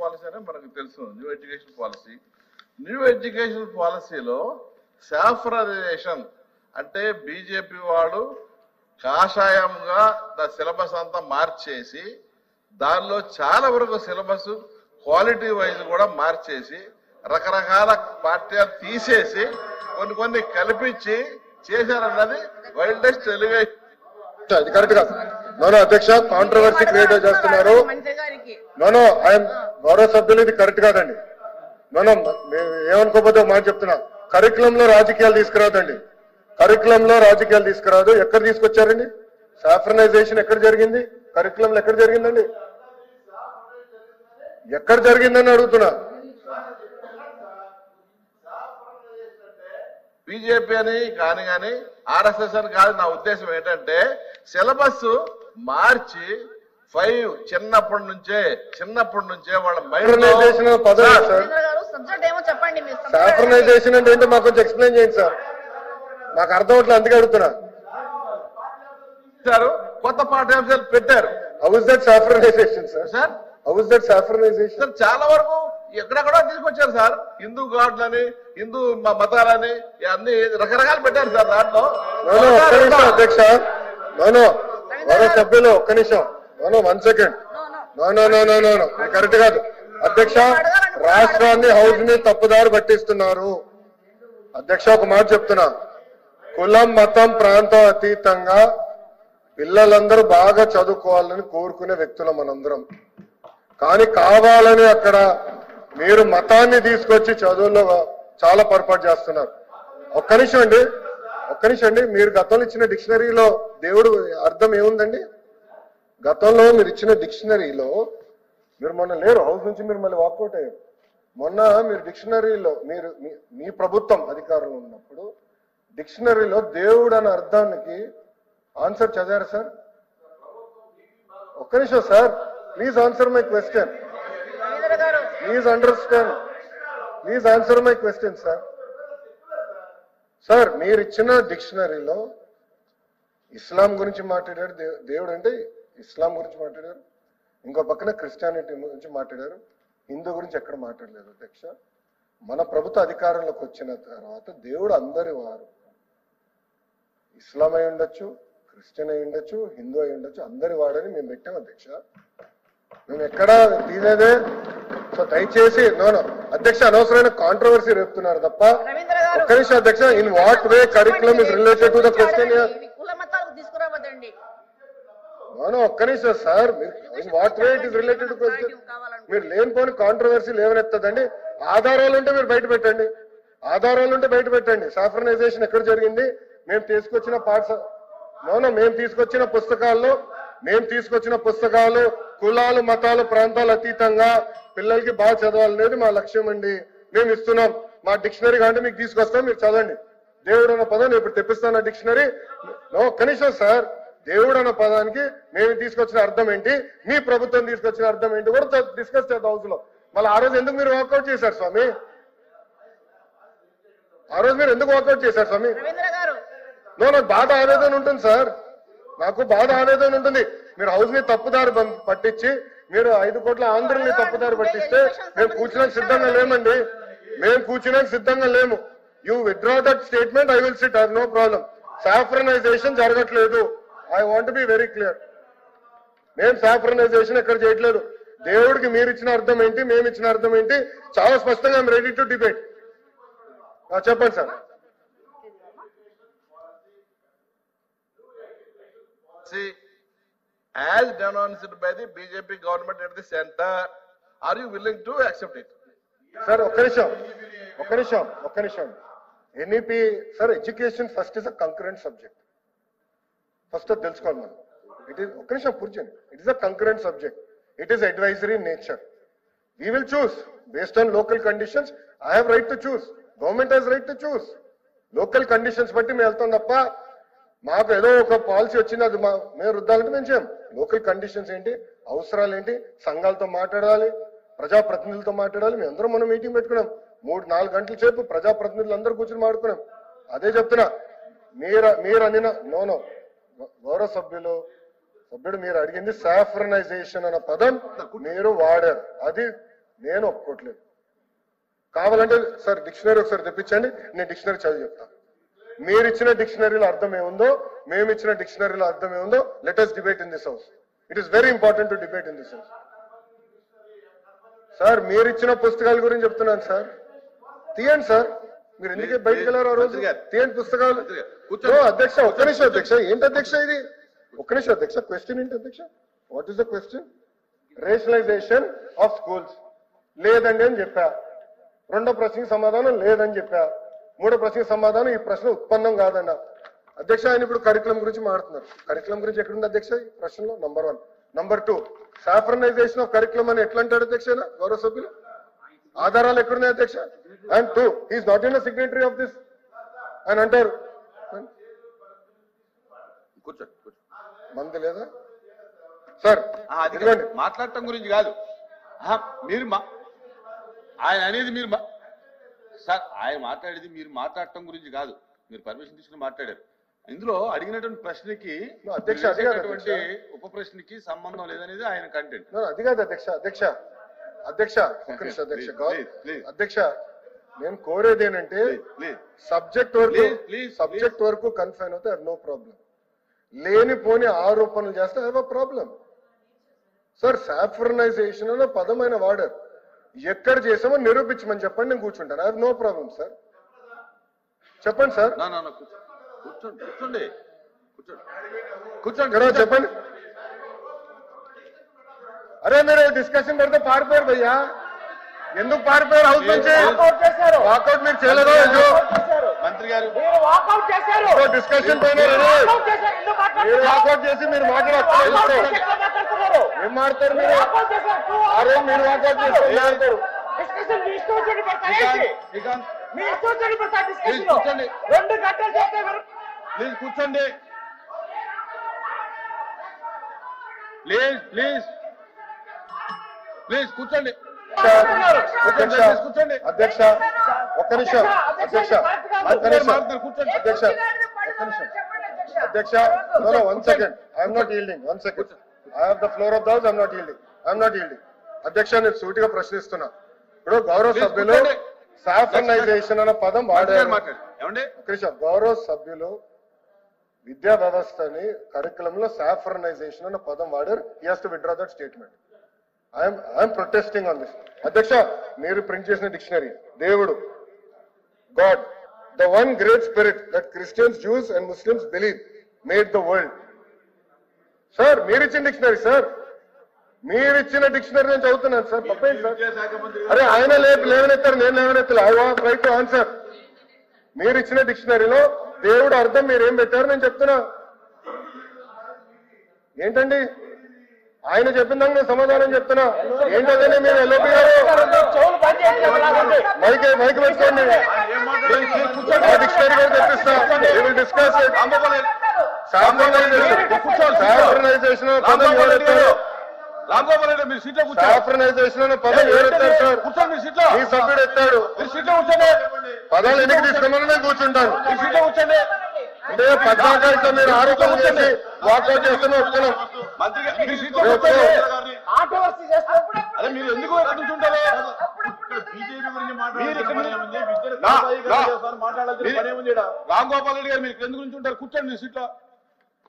Policy అని మనకు తెలుసు. న్యూ ఎడ్యుకేషన్ పాలసీలో సాఫ్రనైజేషన్ అంటే బీజేపీ వాడు కాషాయంగా సిలబస్ అంతా మార్చేసి దానిలో చాలా వరకు సిలబస్ క్వాలిటీ వైజ్ కూడా మార్చేసి రకరకాల పాఠ్యాలు తీసేసి కొన్ని కల్పించి చేశారన్నది వైల్డెస్ట్ ఎలిగేషన్. అది కరెక్ట్ గా నోనో అధ్యక్ష కాంట్రవర్సీ క్రియేట్ చేస్తున్నారు. నోనో ఐఎమ్ గౌరవ సభ్యులు ఇది కరెక్ట్ కాదండి. నోనో ఏమనుకోకపోతే మాట చెప్తున్నా, కరికులంలో రాజకీయాలు తీసుకురాదండి. కరికులంలో రాజకీయాలు తీసుకురాదు. ఎక్కడ తీసుకొచ్చారండి? సాఫ్రనైజేషన్ ఎక్కడ జరిగింది? కరికులంలో ఎక్కడ జరిగిందండి? ఎక్కడ జరిగిందని అడుగుతున్నా. బీజేపీ అని కానీ ఆర్ఎస్ఎస్ అని కాదు. నా ఉద్దేశం ఏంటంటే సిలబస్ మార్చి 5 చిన్నప్పటి నుంచే వాళ్ళ సాఫ్రనైజేషన్ అంటే ఏంటో మాకు కొంచెం ఎక్స్ప్లెయిన్ చేయండి సార్, నాకు అర్థం అవట్లేదు, అందుకే అడుగుతున్నా. కొత్త పాఠ్యాంశాలు పెట్టారు. How is that saffronisation sir? How is that saffronisation? చాలా వరకు ఎక్కడెక్కడో తీసుకొచ్చారు సార్. హిందూ గాడ్లని, హిందూ మతాలని అన్ని రకరకాలు పెట్టారు సార్. దాంట్లో అధ్యక్ష గౌరవ సభ్యులు ఒక్క నిమిషం. 1 సెకండ్. కరెక్ట్ కాదు అధ్యక్ష. రాష్ట్రాన్ని హౌస్ ని తప్పుదారి పట్టిస్తున్నారు అధ్యక్ష. ఒక మాట చెప్తున్నా, కులం మతం ప్రాంతం అతీతంగా పిల్లలందరూ బాగా చదువుకోవాలని కోరుకునే వ్యక్తులు మనందరం. కానీ కావాలని అక్కడ మీరు మతాన్ని తీసుకొచ్చి చదువుల్లో చాలా పొరపాటు చేస్తున్నారు. ఒక్క నిమిషం అండి. మీరు గతంలో ఇచ్చిన డిక్షనరీలో దేవుడు అర్థం ఏముందండి? గతంలో మీరు ఇచ్చిన డిక్షనరీలో మీరు మొన్న లేరు, హౌస్ నుంచి మీరు మళ్ళీ వాకౌట్ అయ్యారు. మొన్న మీరు డిక్షనరీలో మీ ప్రభుత్వం అధికారంలో ఉన్నప్పుడు డిక్షనరీలో దేవుడు అనే అర్థానికి ఆన్సర్ చదివారు సార్? ఒక్క నిమిషం sir, please answer my question. Please understand. Please answer my question sir. Sir మీరు ఇచ్చిన డిక్షనరీలో ఇస్లాం గురించి మాట్లాడారు, దేవుడు అంటే ఇస్లాం గురించి మాట్లాడారు. ఇంకో పక్కన క్రిస్టియానిటీ గురించి మాట్లాడారు. హిందూ గురించి ఎక్కడ మాట్లాడలేదు అధ్యక్ష. మన ప్రభుత్వ అధికారంలోకి వచ్చిన తర్వాత దేవుడు అందరి వారు, ఇస్లాం అయి ఉండొచ్చు, క్రిస్టియన్ అయి ఉండొచ్చు, హిందూ అయి ఉండొచ్చు, అందరి వాడని మేము పెట్టాం అధ్యక్ష. మేము ఎక్కడా తీనేదే. సో దయచేసి అధ్యక్ష అనవసరమైన కాంట్రవర్సీ రేపుతున్నారు తప్ప. ఒక్క నిమిషం అధ్యక్ష. In what way curriculum is related to the question? ఒక్క నిమిషం sir. In what way it is related to question? మీరు లేనిపోని కాంట్రవర్సీ లేవనెత్తదండి. ఆధారాలు ఉంటే మీరు బయట పెట్టండి. సాఫ్రనైజేషన్ ఎక్కడ జరిగింది? మేము తీసుకొచ్చిన పుస్తకాలు కులాలు మతాలు ప్రాంతాలు అతీతంగా పిల్లలకి బాగా చదవాలనేది మా లక్ష్యం అండి. మేము ఇస్తున్నాం. మా డిక్షనరీ అంటే మీకు తీసుకొస్తాం, మీరు చదవండి. దేవుడు అన్న పదం నేను ఇప్పుడు తెప్పిస్తాను డిక్షనరీ. కనీసం సార్, దేవుడు అన్న పదానికి మేము తీసుకొచ్చిన అర్థం ఏంటి, మీ ప్రభుత్వం తీసుకొచ్చిన అర్థం ఏంటి కూడా డిస్కస్ చేద్దాం హౌస్ లో. మళ్ళీ ఆ రోజు ఎందుకు మీరు వాకౌట్ చేశారు స్వామి? నాకు బాధ ఆవేదన ఉంటుంది సార్, నాకు బాధ ఆవేదన ఉంటుంది. మీరు హౌస్ ని తప్పుదారి పట్టించి మీరు 5 కోట్ల ఆంధ్రుల్ని తప్పుదారి పట్టిస్తే మేము కూర్చున్నాక సిద్ధంగా లేము. You withdraw that statement, I will sit, I have no problem. Saffronisation జరగట్లేదు. I want be very clear. మేము సాఫ్రనైజేషన్ ఎక్కడ చేయట్లేదు. దేవుడికి మీరు ఇచ్చిన అర్థం ఏంటి, మేము ఇచ్చిన అర్థం ఏంటి చాలా స్పష్టంగా ఐఎమ్ రెడీ టు డిబేట్. చెప్పండి sir. As denounced by the BJP government at the center, are you willing to accept it? Sir, ఒక్క నిమిషం. NEP, sir, education first is a concurrent subject. First అది తెలుసుకోవాలి మనం. It is ఒక్క నిమిషం పూర్చండి. It is a concurrent subject. It is advisory in nature. We will choose based on local conditions. I have right to choose. Government has right to choose. Local conditions బట్టి మేము వెళ్తాం తప్ప మాకు ఏదో ఒక policy వచ్చింది అది మేము రుద్దాలంటే మేము చేయం. లోకల్ కండిషన్స్ ఏంటి, అవసరాలు ఏంటి, సంఘాలతో మాట్లాడాలి, ప్రజాప్రతినిధులతో మాట్లాడాలి. మేము అందరం మనం మీటింగ్ పెట్టుకున్నాం. 3-4 గంటల సేపు ప్రజాప్రతినిధులు అందరూ కూర్చొని మాట్లాడుకున్నాం. అదే చెప్తున్నా. మీరు అనిన గౌరవ సభ్యుడు మీరు అడిగింది సాఫ్రనైజేషన్ అన్న పదం మీరు వాడారు. అది నేను ఒప్పుకోవట్లేదు. కావాలంటే సార్ డిక్షనరీ ఒకసారి తెప్పించండి, నేను డిక్షనరీ చదివి చెప్తాను. మీరు ఇచ్చిన డిక్షనరీలో అర్థం ఏముందో, మేము ఇచ్చిన డిక్షనరీలో అర్థం ఏముందో, let us debate in this house. It is very important to debate in this house. Sir మీరు ఇచ్చిన పుస్తకాల గురించి చెప్తున్నాను సార్, తీయండి సార్. మీరు ఎందుకే బయటకు వెళ్ళారు ఆ రోజు? తీయండి పుస్తకాలు. అధ్యక్ష ఒక్క నిమిషం అధ్యక్ష. ఏంటి అధ్యక్ష ఇది? ఒక్క నిమిషం అధ్యక్ష. క్వశ్చన్ ఏంటి అధ్యక్ష? What is the question? Rationalization of schools లేదండి అని చెప్పా. రెండో ప్రశ్నకి సమాధానం లేదని చెప్పా. మూడో ప్రశ్నకి సమాధానం ఈ ప్రశ్న ఉత్పన్నం కాదన్న. అధ్యక్ష ఆయన ఇప్పుడు కరికులం గురించి మాట్లాడుతున్నారు. కరికులం గురించి ఎక్కడుంది అధ్యక్ష ఈ ప్రశ్నలో? Number 1. Number 2, saffronization of curriculum అని ఎట్లా అంటాడు అధ్యక్ష గౌరవ సభ్యులు? ఆధారాలు ఎక్కడున్నాయి అధ్యక్ష? And 2, he is not in signatory of this అని అంటారు. మంది లేదా సార్? మాట్లాడటం గురించి కాదు మీరు ఆయన అనేది మీరు సార్ ఆయన మాట్లాడేది మీరు మాట్లాడటం గురించి కాదు. మీరు పర్మిషన్ తీసుకుని మాట్లాడారు. ఇందులో అడిగినటువంటి ప్రశ్నకి ఉప ప్రశ్నకి సంబంధం లేదనేది ఆయన కంటెంట్. అది కాదు అధ్యక్ష. అధ్యక్ష అధ్యక్ష ఒక్క నిమిషం అధ్యక్ష. అధ్యక్ష నేను కోరేది ఏంటంటే సబ్జెక్ట్ వరకు కన్ఫైన్ అవుతే నో ప్రాబ్లం. లేనిపోని ఆరోపణలు చేస్తే have a problem. Sir saffronization అనే పదమైన వాడారు. ఎక్కడ చేసామో నిరూపించమని చెప్పండి, నేను కూర్చుంటాను. I have no problem sir. చెప్పండి సార్. కూర్చోండి కూర్చోండి చెప్పండి. అరే మీరు డిస్కషన్ పెడితే పారిపోయారు భయ్యా. ఎందుకు పారిపోయారు హౌస్ నుంచి? వాకౌట్ మీరు చేయలేదు. మంత్రి గారు డిస్కషన్ పోయినారు. మీరు వాకౌట్ చేసి మీరు మాట్లాడతారు. ఏం మాడతారు మీరు? అరే మీరు వాకౌట్ చేసి మాట్లాడతారు. ప్లీజ్ కూర్చోండి. ప్లీజ్ కూర్చోండి. కూర్చోండి అధ్యక్ష ఒక్క నిమిషం. అధ్యక్ష ఒక్క నిమిషం. కూర్చోండి అధ్యక్ష ఒక్క నిమిషం. అధ్యక్ష no 1 second. I am not yielding. 1 second. I have the floor of the house. I am not yielding. I am not yielding. అధ్యక్ష నేను సూటిగా ప్రశ్నిస్తున్నా. ఇప్పుడు గౌరవ సభ్యులు సాఫ్రనైజేషన్ అనే పదం వాడారు. గౌరవ సభ్యులు విద్యా వ్యవస్థని కరికులంలో సాఫ్రనైజేషన్ అనే పదం వాడారు. He has to withdraw that statement. I'm protesting on this. అధ్యక్ష మీరు ప్రింట్ చేసిన డిక్షనరీ దేవుడు God the one great spirit that Christians, juice and Muslims believe made the world. Sir మీరు ఇచ్చిన డిక్షనరీ సార్, మీరు ఇచ్చిన డిక్షనరీ నేను చదువుతున్నాను సార్. తప్పేంటి సార్? అరే ఆయన లేవనెత్తారు, నేను లేవనెత్తాను. I want right to answer. మీరు ఇచ్చిన డిక్షనరీలో దేవుడు అర్థం మీరు ఏం పెట్టారు నేను చెప్తున్నా. ఏంటండి ఆయన చెప్పిన దానికి నేను సమాధానం చెప్తున్నా. ఏంటంటే మీరు ఎల్ఓపి గారు మైక్ పెట్టుకోండి. డిక్షనరీ కూడా తెప్పిస్తా. డిస్కస్ సాఫ్రనైజేషన్ పదం ఎవరెత్తారు? సాఫ్రనైజేషన్ అనే పదం ఎవరెత్తారు సార్? మీ సభ్యుడు ఎత్తాడు. పదాలు ఎందుకు తీసుకోమని నేను కూర్చుంటాను. అంటే పద్మాకాశంతో మీరు ఆరోపణ చేసి వాకౌట్ చేస్తున్నా ఒప్పుకున్నాం. మీరు ఎందుకు కూర్చుంటారు? రామ్ గోపాల్ రెడ్డి గారు మీరు ఎందుకు గురించి ఉంటారు? కూర్చోండి మీ సీట్లో.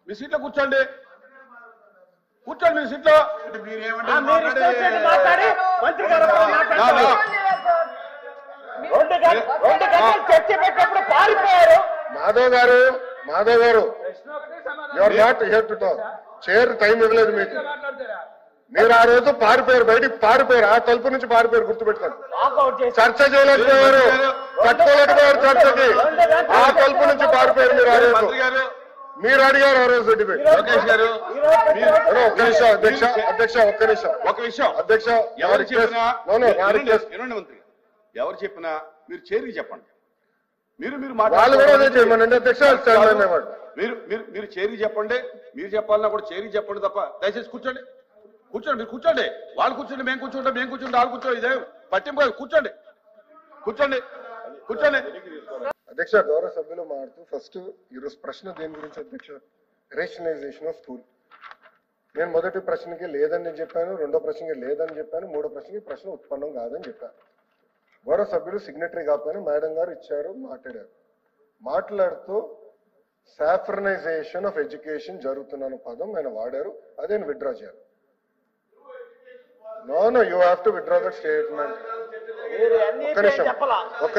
మీ సీట్లో కూర్చోండి. కూర్చోండి మీ సీట్లో. మాధవ్ గారు you are not here to talk. Chair time ఇవ్వలేదు మీకు. మీరు ఆ రోజు పారిపోయారు, బయటికి పారిపోయారు. ఆ తలుపు నుంచి పారిపోయారు, గుర్తుపెట్టుకోండి. చర్చ చేయలేకపోయారు, కట్టుకోలేకపోయారు చర్చకి. ఆ తలుపు నుంచి పారిపోయారు మీరు ఆ రోజు. మీరు అడిగారు ఆ రోజు డిబేట్. లోకేష్ గారు ఒక్క నిమిషం అధ్యక్ష. అధ్యక్ష ఒక్క నిమిషం అధ్యక్ష. ఎవరు చెప్పినా మీరు చేరికి చెప్పండి. మీరు మీరు చేరికి చెప్పండి. మీరు చెప్పాలన్నా కూడా చేరికి చెప్పండి తప్ప దయచేసి కూర్చోండి. కూర్చోండి. మీరు కూర్చోండి. వాళ్ళు కూర్చోండి, మేము కూర్చుంటాం, మేము కూర్చుంటే వాళ్ళు కూర్చోండి. ఇదే పట్టింపు కాదు. కూర్చోండి. అధ్యక్ష గౌరవ సభ్యులు మాట్లాడుతూ ఫస్ట్ ఈరోజు ప్రశ్న దేని గురించి అధ్యక్ష? Rationalization of school. నేను మొదటి ప్రశ్నకి లేదని చెప్పాను, రెండో ప్రశ్నకి లేదని చెప్పాను, మూడో ప్రశ్నకి ప్రశ్న ఉత్పన్నం కాదని చెప్పాను. గౌరవ సభ్యులు సిగ్నటరీ కాకపోయినా మేడం గారు ఇచ్చారు, మాట్లాడారు. మాట్లాడుతూ సాఫ్రనైజేషన్ ఆఫ్ ఎడ్యుకేషన్ జరుగుతున్న పదం ఆయన వాడారు, అదే విత్డ్రా చేయాలి. No you have to withdraw that statement. ఒక్క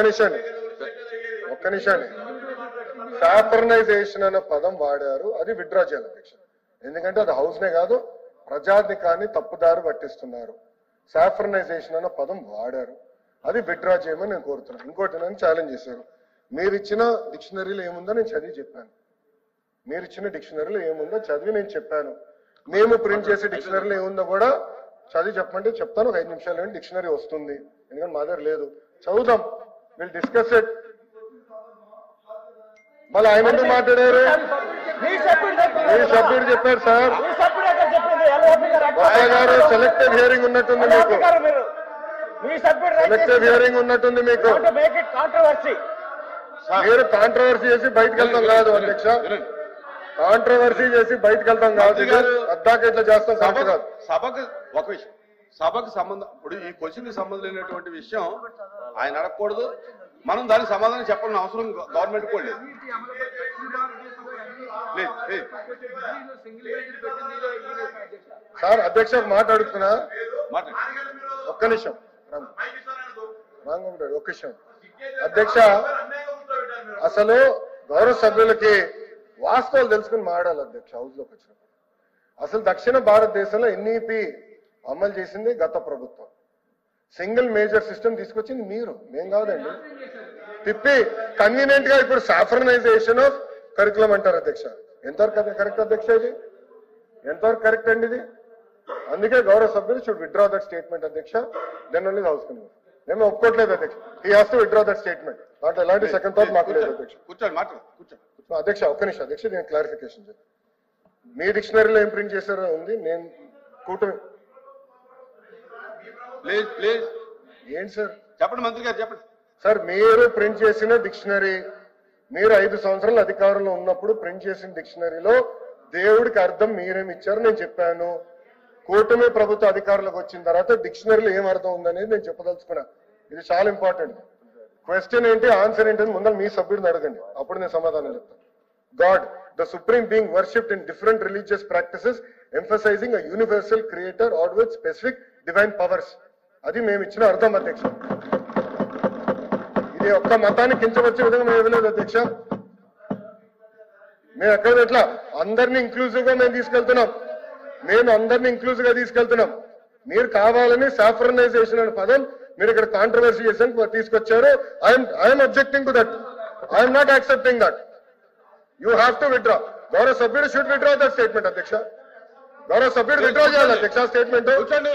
నిమిషాన్ని సాఫ్రనైజేషన్ అనే పదం వాడారు, అది విత్డ్రా చేయాలి అధ్యక్ష. ఎందుకంటే అది హౌస్నే కాదు, ప్రజాధికాన్ని తప్పుదారి పట్టిస్తున్నారు. సాఫ్రనైజేషన్ అన్న పదం వాడారు, అది విత్డ్రా చేయమని నేను కోరుతున్నాను. ఇంకోటి నన్ను ఛాలెంజ్ చేశారు. మీరు ఇచ్చిన డిక్షనరీలో ఏముందో నేను చదివి చెప్పాను. మీరు ఇచ్చిన డిక్షనరీలో ఏముందో చదివి నేను చెప్పాను. మేము ప్రింట్ చేసే డిక్షనరీలో ఏముందో కూడా చదివి చెప్పమంటే చెప్తాను. ఒక 5 నిమిషాలు డిక్షనరీ వస్తుంది, ఎందుకంటే మా దగ్గర లేదు. చదువుదాం, విల్ డిస్కస్ ఇట్. మళ్ళీ ఆయన ఎందుకు మాట్లాడారు? మీ సభ్యుడు చెప్పారు సార్. గారు సెలెక్టివ్ హియరింగ్ ఉన్నట్టుంది మీకు, సెలెక్టివ్ హియరింగ్ ఉన్నట్టుంది మీకు. మీరు కాంట్రవర్సీ చేసి బయటకు వెళ్తాం కాదు అధ్యక్ష, కాంట్రవర్సీ చేసి బయటకు వెళ్తాం కాదు. అద్దాక ఇట్లా చేస్తాం కరెక్ట్ కాదు. సభకు ఒక విషయం, సభకు సంబంధం, ఇప్పుడు ఈ క్వశ్చన్ కి సంబంధం లేనటువంటి విషయం ఆయన అడగకూడదు, మనం దానికి సమాధానం చెప్పాలని అవసరం గవర్నమెంట్ కూడా లేదు. సార్ అధ్యక్ష మాట్లాడుతున్నా, ఒక్క నిమిషం ఒక్క నిమిషం అధ్యక్ష. అసలు గౌరవ సభ్యులకి వాస్తవాలు తెలుసుకుని మాట్లాడాలి అధ్యక్ష. హౌస్ లోకి వచ్చినప్పుడు అసలు దక్షిణ భారతదేశంలో ఎన్ఈపి అమలు చేసింది గత ప్రభుత్వం. సింగిల్ మేజర్ సిస్టమ్ తీసుకొచ్చింది మీరు, మేం కాదండి. తిప్పి కన్వీనియంట్ గా ఇప్పుడు సాఫ్రనైజేషన్ ఆఫ్ కరికులం అంటారు అధ్యక్ష. ఎంతవరకు కరెక్ట్ అధ్యక్ష? ఇది ఎంతవరకు కరెక్ట్ అండి ఇది? అందుకే గౌరవ సభ్యులు షుడ్ విత్డ్రా దట్ స్టేట్మెంట్ అధ్యక్ష. Then only house can move. మేము ఒప్పుకోవట్లేదు అధ్యక్ష. He has to withdraw that statement. దాంట్లో ఎలాంటి సెకండ్ థాట్ మాకు లేదు అధ్యక్ష. కూర్చోండి, మాట్లాడు. అధ్యక్ష ఒక్క నిమిషం అధ్యక్ష, నేను క్లారిఫికేషన్ చేస్తాను. మీ డిక్షనరీలో ఏం ప్రింట్ చేశారో ఉంది, నేను కూటమి ఏంటి సార్ చెప్పండి, మంత్రి గారు చెప్పండి సార్. మీరు ప్రింట్ చేసిన డిక్షనరీ, మీరు 5 సంవత్సరాల అధికారంలో ఉన్నప్పుడు ప్రింట్ చేసిన డిక్షనరీలో దేవుడికి అర్థం మీరేమి ఇచ్చారో నేను చెప్పాను. కూటమి ప్రభుత్వ అధికారులకు వచ్చిన తర్వాత డిక్షనరీలో ఏం అర్థం ఉందనేది నేను చెప్పదలుచుకున్నా. ఇది చాలా ఇంపార్టెంట్. క్వశ్చన్ ఏంటి, ఆన్సర్ ఏంటి అని ముందర మీ సభ్యుడిని అడగండి, అప్పుడు నేను సమాధానం చెప్తాను. God the supreme being worshipped in different religious practices emphasising a universal creator are with specific divine powers. అది మేము ఇచ్చిన అర్థం అధ్యక్ష. ఇది ఒక్క మతాన్ని కించవచ్చే విధంగా మేము ఇవ్వలేదు అధ్యక్ష. మేము ఎక్కడ ఎట్లా అందరినీ ఇంక్లూజివ్ గా మేము తీసుకెళ్తున్నాం, మేము అందరినీ ఇంక్లూజివ్ గా తీసుకెళ్తున్నాం. మీరు కావాలని సాఫ్రనైజేషన్ అనే పదం మీరు ఇక్కడ కాంట్రవర్సీ చేసాను తీసుకొచ్చారు. I'm objecting to that. I'm not accepting that. You have to withdraw. గౌరవ సభ్యుడు షుడ్ విత్డ్రా దట్ స్టేట్మెంట్ అధ్యక్ష. గౌరవ సభ్యుడు విత్డ్రా చేయాలి అధ్యక్ష స్టేట్మెంట్. కూర్చోండి.